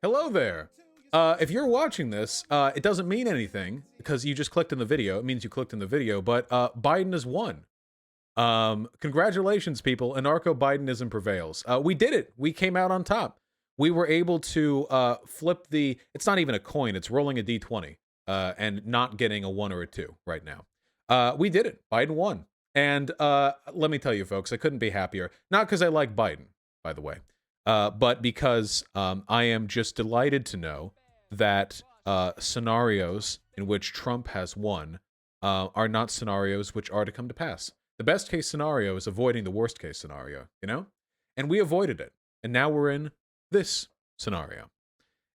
Hello there. If you're watching this, it doesn't mean anything because you just clicked in the video. It means you clicked in the video, but Biden has won. Congratulations, people. Anarcho-Bidenism prevails. We did it. We came out on top. We were able to flip the... It's not even a coin. It's rolling a D20 and not getting a 1 or a 2 right now. We did it. Biden won. And let me tell you, folks, I couldn't be happier. Not because I like Biden, by the way. But because I am just delighted to know that scenarios in which Trump has won are not scenarios which are to come to pass. The best case scenario is avoiding the worst case scenario, you know? And we avoided it. And now we're in this scenario.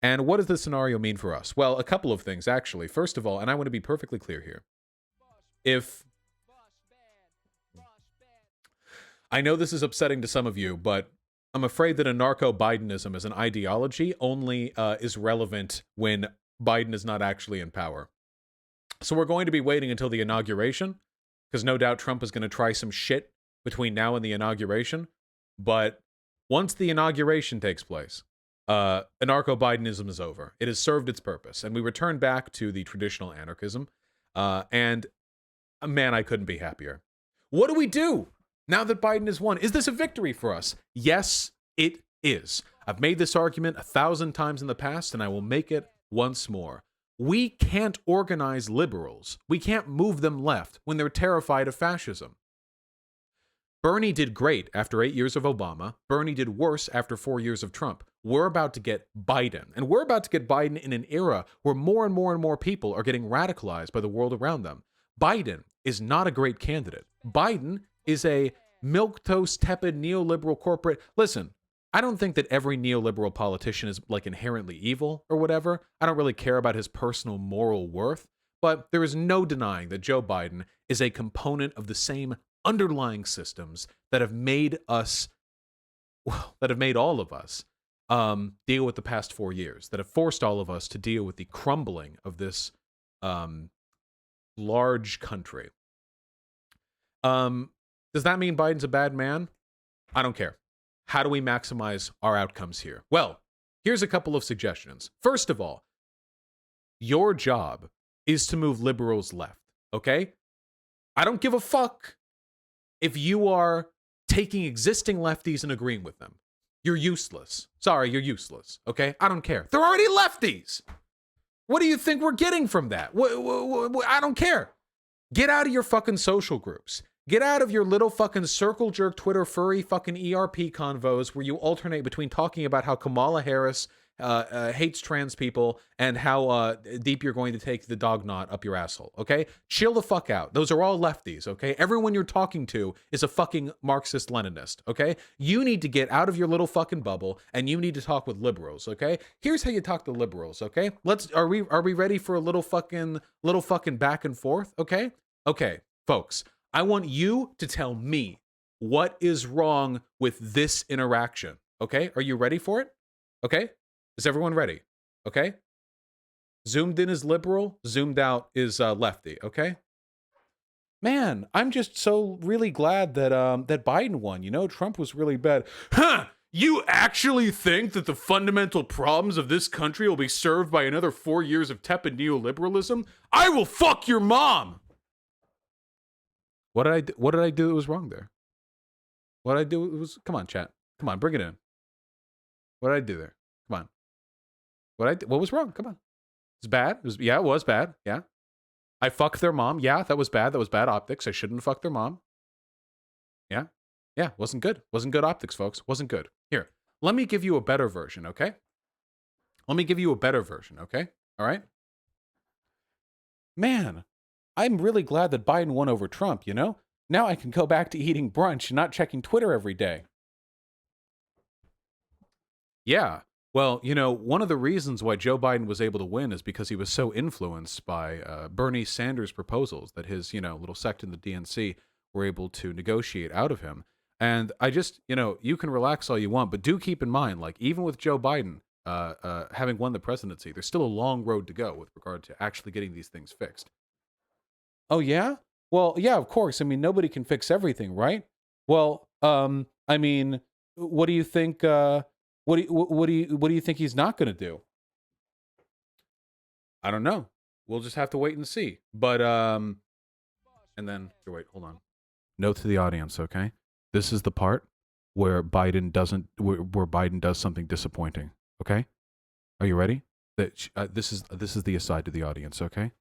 And what does this scenario mean for us? Well, a couple of things, actually. First of all, and I want to be perfectly clear here. I know this is upsetting to some of you, but I'm afraid that anarcho-Bidenism as an ideology only is relevant when Biden is not actually in power. So we're going to be waiting until the inauguration, because no doubt Trump is going to try some shit between now and the inauguration. But once the inauguration takes place, anarcho-Bidenism is over. It has served its purpose, and we return back to the traditional anarchism. And man, I couldn't be happier. What do we do now that Biden has won? Is this a victory for us? Yes, it is. I've made this argument 1,000 times in the past, and I will make it once more. We can't organize liberals. We can't move them left when they're terrified of fascism. Bernie did great after 8 years of Obama. Bernie did worse after 4 years of Trump. We're about to get Biden. And we're about to get Biden in an era where more and more and more people are getting radicalized by the world around them. Biden is not a great candidate. Biden is a milquetoast, tepid, neoliberal corporate. Listen, I don't think that every neoliberal politician is like inherently evil or whatever. I don't really care about his personal moral worth, but there is no denying that Joe Biden is a component of the same underlying systems that have made us, well, that have made all of us deal with the past 4 years, that have forced all of us to deal with the crumbling of this large country. Does that mean Biden's a bad man? I don't care. How do we maximize our outcomes here? Well, here's a couple of suggestions. First of all, your job is to move liberals left, okay? I don't give a fuck if you are taking existing lefties and agreeing with them. You're useless. Sorry, you're useless, okay? I don't care. They're already lefties. What do you think we're getting from that? I don't care. Get out of your fucking social groups. Get out of your little fucking circle jerk Twitter furry fucking ERP convos where you alternate between talking about how Kamala Harris hates trans people and how deep you're going to take the dog knot up your asshole, okay? Chill the fuck out. Those are all lefties, okay? Everyone you're talking to is a fucking Marxist-Leninist, okay? You need to get out of your little fucking bubble and you need to talk with liberals, okay? Here's how you talk to liberals, okay? Are we ready for a little fucking back and forth, okay? Okay, folks. I want you to tell me what is wrong with this interaction, okay? Are you ready for it? Okay? Is everyone ready? Okay? Zoomed in is liberal, zoomed out is lefty, okay? Man, I'm just so really glad that that Biden won. You know, Trump was really bad. Huh! You actually think that the fundamental problems of this country will be served by another 4 years of tepid neoliberalism? I will fuck your mom! What did I do that was wrong there? What did I do? It was, come on, chat. Come on, bring it in. What did I do there? Come on. What was wrong? Come on. It's bad. It was bad. Yeah. I fucked their mom. Yeah, that was bad. That was bad optics. I shouldn't have fucked their mom. Yeah. Yeah, wasn't good. Wasn't good optics, folks. Wasn't good. Here, let me give you a better version, okay? Let me give you a better version, okay? All right? Man, I'm really glad that Biden won over Trump, you know? Now I can go back to eating brunch and not checking Twitter every day. Yeah. Well, you know, one of the reasons why Joe Biden was able to win is because he was so influenced by Bernie Sanders' proposals that his, little sect in the DNC were able to negotiate out of him. And I just, you can relax all you want, but do keep in mind, like, even with Joe Biden having won the presidency, there's still a long road to go with regard to actually getting these things fixed. Oh, yeah? Well, yeah, of course. I mean, nobody can fix everything, right? Well, I mean, what do you think? What do you think he's not going to do? I don't know. We'll just have to wait and see. But and then wait, hold on. Note to the audience, okay? This is the part where Biden doesn't, where Biden does something disappointing. Okay, are you ready? This is the aside to the audience. Okay.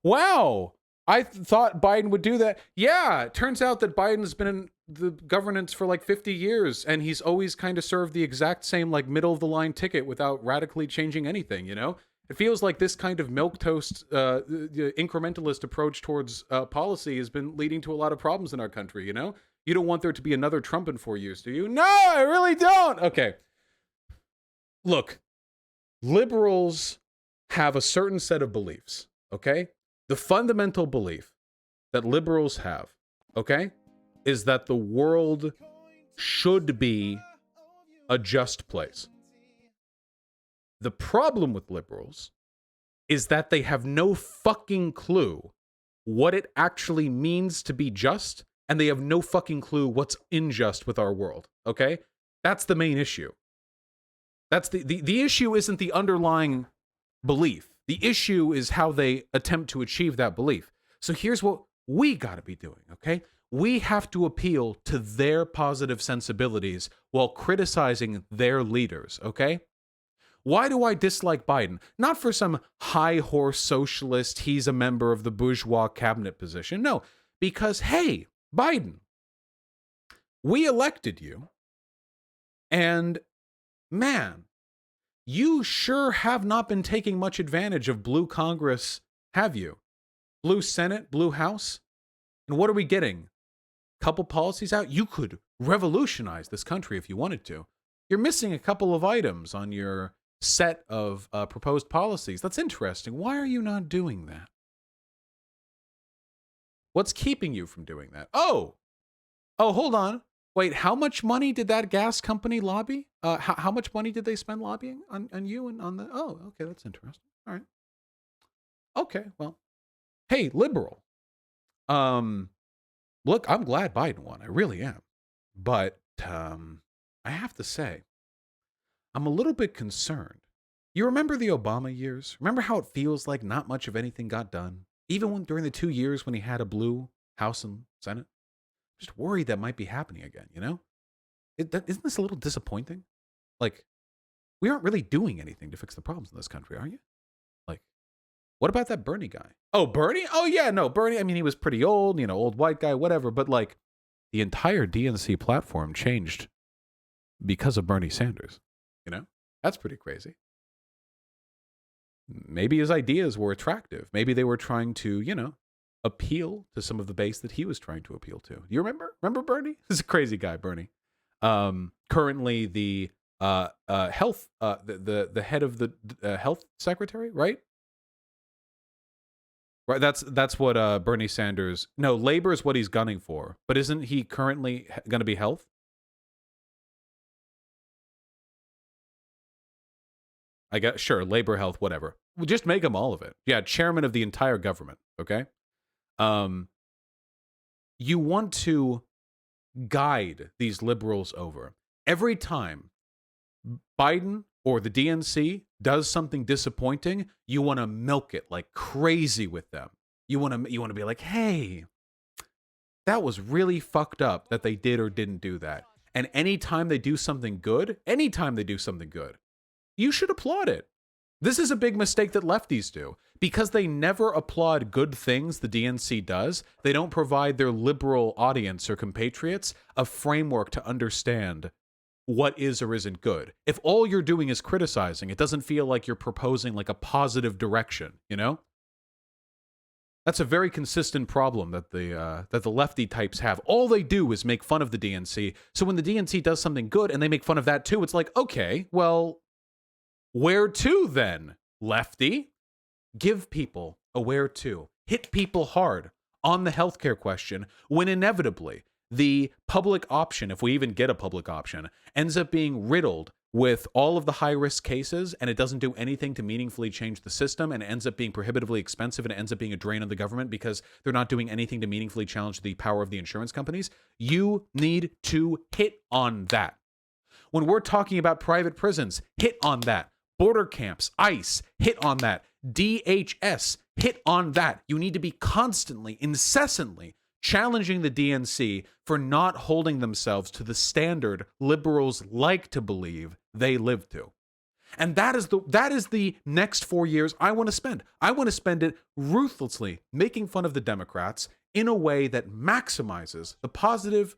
Wow, I thought Biden would do that. Yeah, it turns out that Biden's been in the governance for like 50 years, and he's always kind of served the exact same like middle of the line ticket without radically changing anything. You know, it feels like this kind of milquetoast, the incrementalist approach towards policy has been leading to a lot of problems in our country. You know, you don't want there to be another Trump in 4 years, do you? No, I really don't. Okay, look, liberals have a certain set of beliefs. Okay, the fundamental belief that liberals have, okay, is that the world should be a just place. The problem with liberals is that they have no fucking clue what it actually means to be just, and they have no fucking clue what's unjust with our world, okay? That's the main issue. That's the issue isn't the underlying belief. The issue is how they attempt to achieve that belief. So here's what we got to be doing, okay? We have to appeal to their positive sensibilities while criticizing their leaders, okay? Why do I dislike Biden? Not for some high horse socialist, he's a member of the bourgeois cabinet position. No, because, hey, Biden, we elected you, and man, you sure have not been taking much advantage of blue Congress, have you? Blue Senate, blue House? And what are we getting? Couple policies out? You could revolutionize this country if you wanted to. You're missing a couple of items on your set of proposed policies. That's interesting. Why are you not doing that? What's keeping you from doing that? Oh, hold on. Wait, how much money did that gas company lobby? How much money did they spend lobbying on you and on the... Oh, okay, that's interesting. All right. Okay, well, hey, liberal. Look, I'm glad Biden won. I really am. But I have to say, I'm a little bit concerned. You remember the Obama years? Remember how it feels like not much of anything got done? Even when during the 2 years when he had a blue House and Senate? Just worried that might be happening again, you know? Isn't this a little disappointing? Like, we aren't really doing anything to fix the problems in this country, are you? Like, what about that Bernie guy? Oh, Bernie? Oh, yeah, no, Bernie. I mean, he was pretty old, you know, old white guy, whatever. But, like, the entire DNC platform changed because of Bernie Sanders, you know? That's pretty crazy. Maybe his ideas were attractive. Maybe they were trying to, you know, appeal to some of the base that he was trying to appeal to. You remember? Remember Bernie? This is a crazy guy, Bernie. Currently the health the head of the health secretary, right? Right. That's what Bernie Sanders. No, labor is what he's gunning for. But isn't he currently going to be health? I guess sure, labor, health, whatever. We'll just make him all of it. Yeah, chairman of the entire government. Okay. You want to guide these liberals over. Every time Biden or the DNC does something disappointing, you want to milk it like crazy with them. You want to be like, "Hey, that was really fucked up that they did or didn't do that." And anytime they do something good, you should applaud it. This is a big mistake that lefties do. Because they never applaud good things the DNC does, they don't provide their liberal audience or compatriots a framework to understand what is or isn't good. If all you're doing is criticizing, it doesn't feel like you're proposing like a positive direction, you know? That's a very consistent problem that the lefty types have. All they do is make fun of the DNC. So when the DNC does something good and they make fun of that too, it's like, okay, well, where to then, lefty? Give people a where to. Hit people hard on the healthcare question when inevitably the public option, if we even get a public option, ends up being riddled with all of the high-risk cases, and it doesn't do anything to meaningfully change the system, and it ends up being prohibitively expensive, and it ends up being a drain on the government because they're not doing anything to meaningfully challenge the power of the insurance companies, you need to hit on that. When we're talking about private prisons, hit on that. Border camps, ICE, hit on that. DHS, hit on that. You need to be constantly, incessantly challenging the DNC for not holding themselves to the standard liberals like to believe they live to. And that is the next 4 years I want to spend. I want to spend it ruthlessly making fun of the Democrats in a way that maximizes the positive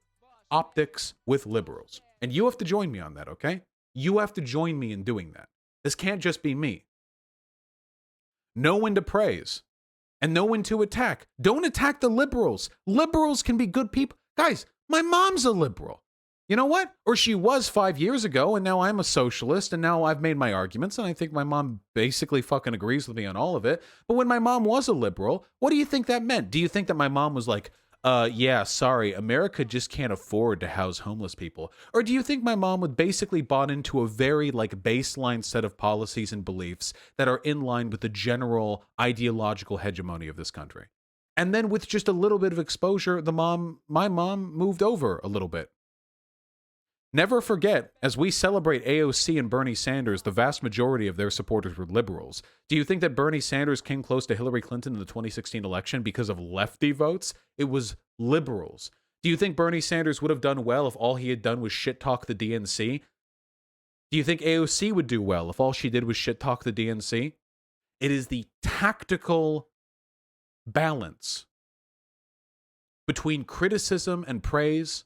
optics with liberals. And you have to join me on that, okay? You have to join me in doing that. This can't just be me. Know when to praise and know when to attack. Don't attack the liberals. Liberals can be good people. Guys, my mom's a liberal. You know what? Or she was 5 years ago, and now I'm a socialist, and now I've made my arguments, and I think my mom basically fucking agrees with me on all of it. But when my mom was a liberal, what do you think that meant? Do you think that my mom was like, yeah, sorry, America just can't afford to house homeless people? Or do you think my mom would basically bought into a very baseline set of policies and beliefs that are in line with the general ideological hegemony of this country? And then with just a little bit of exposure, my mom moved over a little bit. Never forget, as we celebrate AOC and Bernie Sanders, the vast majority of their supporters were liberals. Do you think that Bernie Sanders came close to Hillary Clinton in the 2016 election because of lefty votes? It was liberals. Do you think Bernie Sanders would have done well if all he had done was shit talk the DNC? Do you think AOC would do well if all she did was shit talk the DNC? It is the tactical balance between criticism and praise,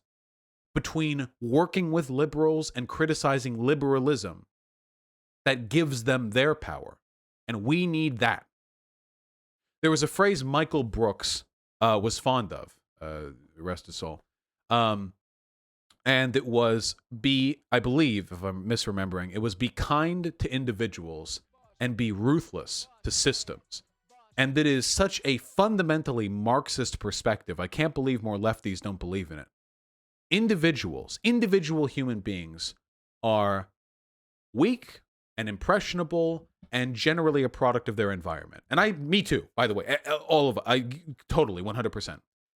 between working with liberals and criticizing liberalism, that gives them their power. And we need that. There was a phrase Michael Brooks was fond of, rest his soul. And it was I believe, if I'm misremembering, it was be kind to individuals and be ruthless to systems. And that is such a fundamentally Marxist perspective. I can't believe more lefties don't believe in it. Individual human beings are weak and impressionable and generally a product of their environment. And me too, by the way, all of it, totally 100%.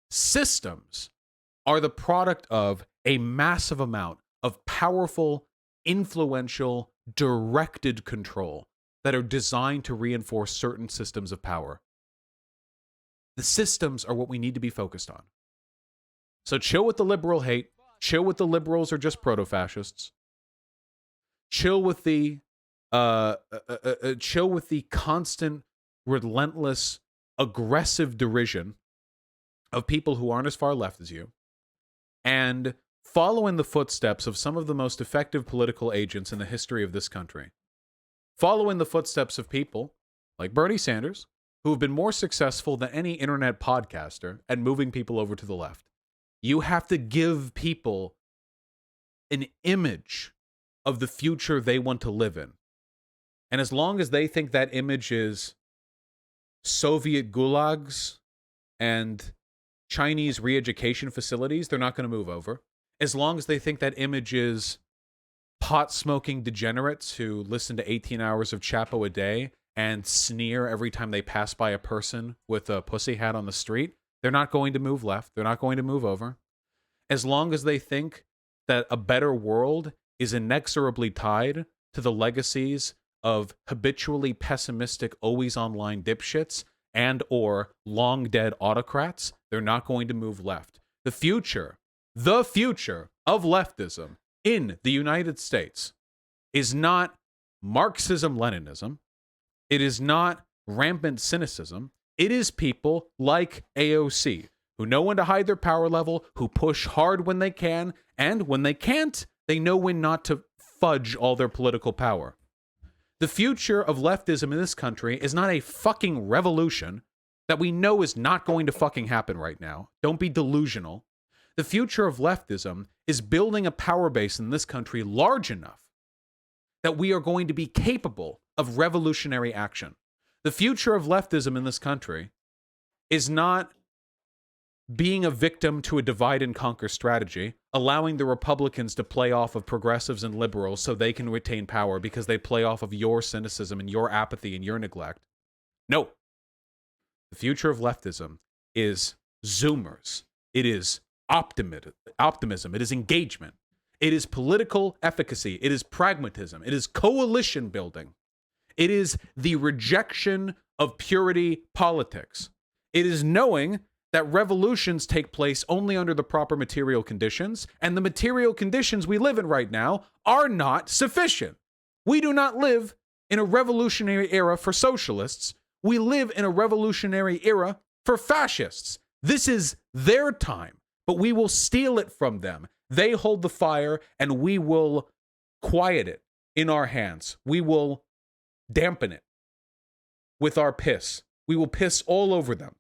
Systems are the product of a massive amount of powerful, influential, directed control that are designed to reinforce certain systems of power. The systems are what we need to be focused on. So chill with the liberal hate. Chill with the liberals are just proto-fascists. Chill with the constant, relentless, aggressive derision of people who aren't as far left as you, and follow in the footsteps of some of the most effective political agents in the history of this country. Follow in the footsteps of people like Bernie Sanders, who have been more successful than any internet podcaster at moving people over to the left. You have to give people an image of the future they want to live in. And as long as they think that image is Soviet gulags and Chinese re-education facilities, they're not going to move over. As long as they think that image is pot-smoking degenerates who listen to 18 hours of Chapo a day and sneer every time they pass by a person with a pussy hat on the street, they're not going to move left. They're not going to move over. As long as they think that a better world is inexorably tied to the legacies of habitually pessimistic, always online dipshits and or long dead autocrats, they're not going to move left. The future of leftism in the United States is not Marxism-Leninism. It is not rampant cynicism. It is people like AOC who know when to hide their power level, who push hard when they can, and when they can't, they know when not to fudge all their political power. The future of leftism in this country is not a fucking revolution that we know is not going to fucking happen right now. Don't be delusional. The future of leftism is building a power base in this country large enough that we are going to be capable of revolutionary action. The future of leftism in this country is not being a victim to a divide and conquer strategy, allowing the Republicans to play off of progressives and liberals so they can retain power because they play off of your cynicism and your apathy and your neglect. No. The future of leftism is Zoomers. It is optimism. It is engagement. It is political efficacy. It is pragmatism. It is coalition building. It is the rejection of purity politics. It is knowing that revolutions take place only under the proper material conditions, and the material conditions we live in right now are not sufficient. We do not live in a revolutionary era for socialists. We live in a revolutionary era for fascists. This is their time, but we will steal it from them. They hold the fire, and we will quiet it in our hands. We will dampen it with our piss. We will piss all over them.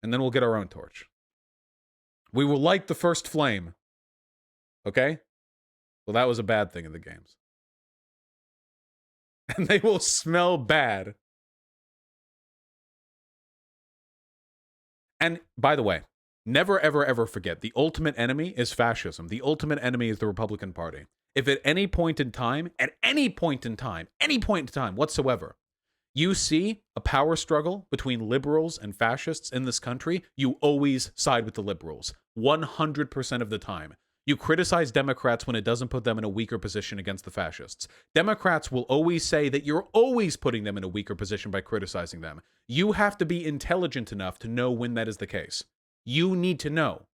And then we'll get our own torch. We will light the first flame. Okay? Well, that was a bad thing in the games. And they will smell bad. And by the way, never, ever, ever forget, the ultimate enemy is fascism. The ultimate enemy is the Republican Party. If at any point in time whatsoever, you see a power struggle between liberals and fascists in this country, you always side with the liberals. 100% of the time. You criticize Democrats when it doesn't put them in a weaker position against the fascists. Democrats will always say that you're always putting them in a weaker position by criticizing them. You have to be intelligent enough to know when that is the case. You need to know.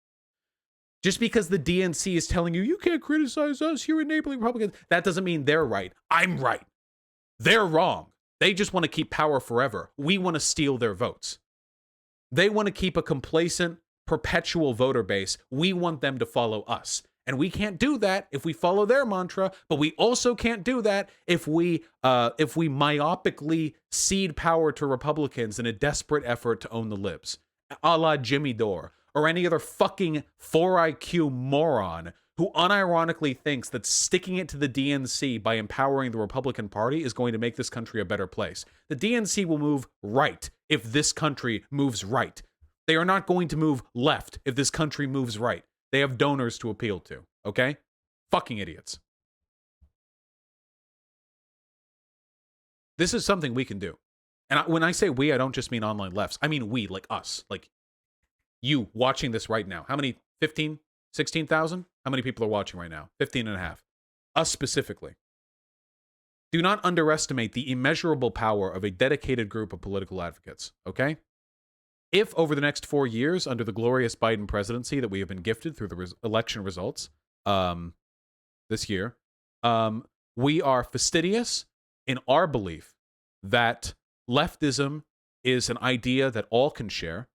Just because the DNC is telling you, you can't criticize us, you're enabling Republicans, that doesn't mean they're right. I'm right. They're wrong. They just want to keep power forever. We want to steal their votes. They want to keep a complacent, perpetual voter base. We want them to follow us. And we can't do that if we follow their mantra, but we also can't do that if we myopically cede power to Republicans in a desperate effort to own the libs, a la Jimmy Dore, or any other fucking 4 IQ moron who unironically thinks that sticking it to the DNC by empowering the Republican Party is going to make this country a better place. The DNC will move right if this country moves right. They are not going to move left if this country moves right. They have donors to appeal to, okay? Fucking idiots. This is something we can do. And when I say we, I don't just mean online lefts. I mean we, like us. Like you watching this right now. How many? 15? 16,000? How many people are watching right now? 15 and a half. Us specifically. Do not underestimate the immeasurable power of a dedicated group of political advocates, okay? If over the next 4 years, under the glorious Biden presidency that we have been gifted through the election results this year, we are fastidious in our belief that leftism is an idea that all can share,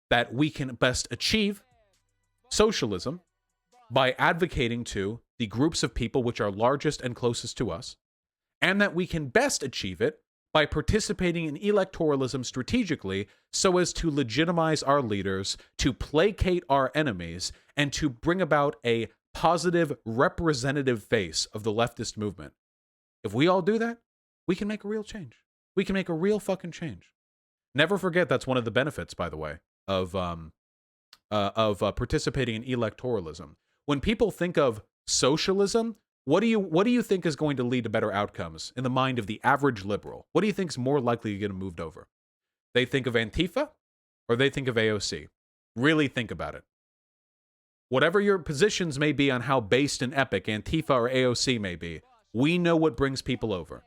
that we can best achieve socialism by advocating to the groups of people which are largest and closest to us, and that we can best achieve it by participating in electoralism strategically so as to legitimize our leaders, to placate our enemies, and to bring about a positive representative face of the leftist movement. If we all do that, we can make a real change. We can make a real fucking change. Never forget that's one of the benefits, by the way, of participating in electoralism. When people think of socialism, what do you think is going to lead to better outcomes in the mind of the average liberal? What do you think is more likely to get moved over? They think of Antifa or they think of AOC? Really think about it. Whatever your positions may be on how based and epic Antifa or AOC may be, we know what brings people over.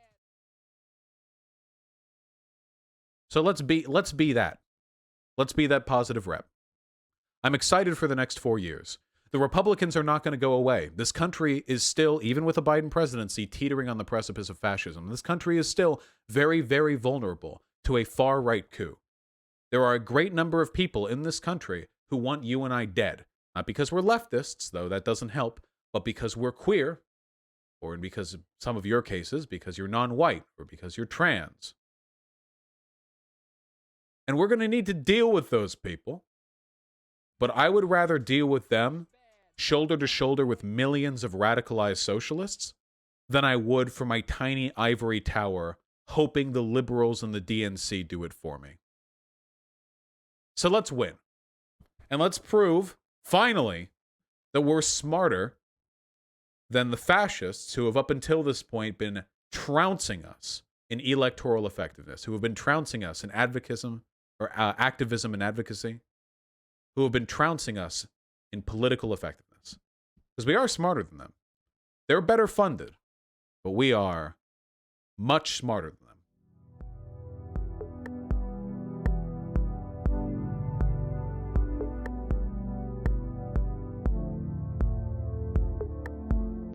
So let's be that. Let's be that positive rep. I'm excited for the next 4 years. The Republicans are not going to go away. This country is still, even with a Biden presidency, teetering on the precipice of fascism. This country is still very, very vulnerable to a far-right coup. There are a great number of people in this country who want you and I dead. Not because we're leftists, though that doesn't help, but because we're queer, or because in some of your cases, because you're non-white, or because you're trans. And we're going to need to deal with those people. But I would rather deal with them shoulder to shoulder with millions of radicalized socialists than I would for my tiny ivory tower hoping the liberals and the DNC do it for me. So let's win. And let's prove, finally, that we're smarter than the fascists who have up until this point been trouncing us in electoral effectiveness, who have been trouncing us in advocacy or activism and advocacy, who have been trouncing us in political effectiveness. Because we are smarter than them. They're better funded, but we are much smarter than them.